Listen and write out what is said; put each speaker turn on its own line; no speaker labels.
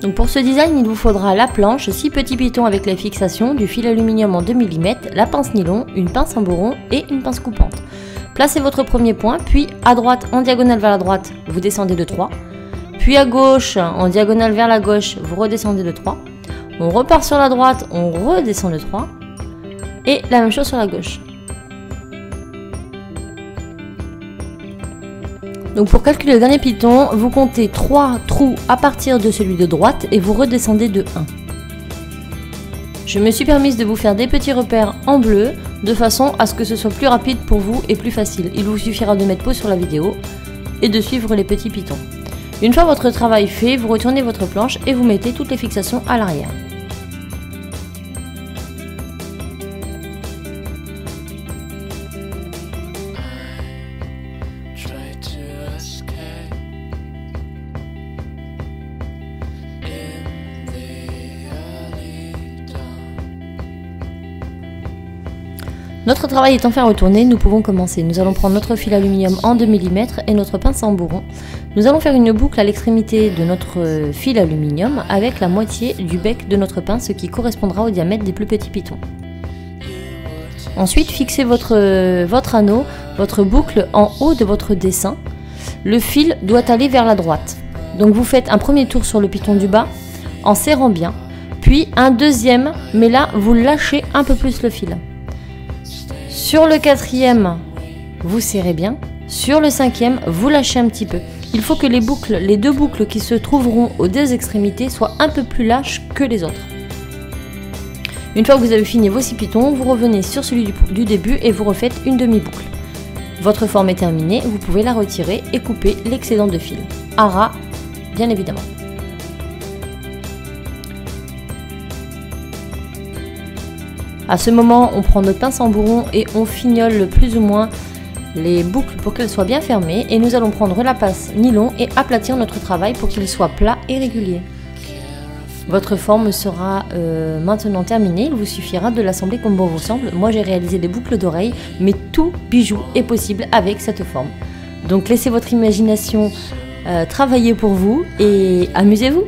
Donc pour ce design, il vous faudra la planche, 6 petits pitons avec la fixation, du fil aluminium en 2 mm, la pince nylon, une pince en bourron et une pince coupante. Placez votre premier point, puis à droite en diagonale vers la droite, vous descendez de 3. Puis à gauche en diagonale vers la gauche, vous redescendez de 3. On repart sur la droite, on redescend de 3. Et la même chose sur la gauche. Donc pour calculer le dernier piton, vous comptez 3 trous à partir de celui de droite et vous redescendez de 1. Je me suis permise de vous faire des petits repères en bleu, de façon à ce que ce soit plus rapide pour vous et plus facile. Il vous suffira de mettre pause sur la vidéo et de suivre les petits pitons. Une fois votre travail fait, vous retournez votre planche et vous mettez toutes les fixations à l'arrière. Notre travail étant fait retourner, nous pouvons commencer. Nous allons prendre notre fil aluminium en 2 mm et notre pince en bourron. Nous allons faire une boucle à l'extrémité de notre fil aluminium avec la moitié du bec de notre pince qui correspondra au diamètre des plus petits pitons. Ensuite, fixez votre anneau, votre boucle en haut de votre dessin. Le fil doit aller vers la droite. Donc vous faites un premier tour sur le piton du bas en serrant bien, puis un deuxième, mais là vous lâchez un peu plus le fil. Sur le quatrième, vous serrez bien. Sur le cinquième, vous lâchez un petit peu. Il faut que les deux boucles qui se trouveront aux deux extrémités soient un peu plus lâches que les autres. Une fois que vous avez fini vos 6 pitons, vous revenez sur celui du début et vous refaites une demi-boucle. Votre forme est terminée, vous pouvez la retirer et couper l'excédent de fil. À ras, bien évidemment. À ce moment, on prend notre pince en bourron et on fignole plus ou moins les boucles pour qu'elles soient bien fermées. Et nous allons prendre la pince nylon et aplatir notre travail pour qu'il soit plat et régulier. Votre forme sera maintenant terminée. Il vous suffira de l'assembler comme bon vous semble. Moi, j'ai réalisé des boucles d'oreilles, mais tout bijou est possible avec cette forme. Donc, laissez votre imagination travailler pour vous et amusez-vous.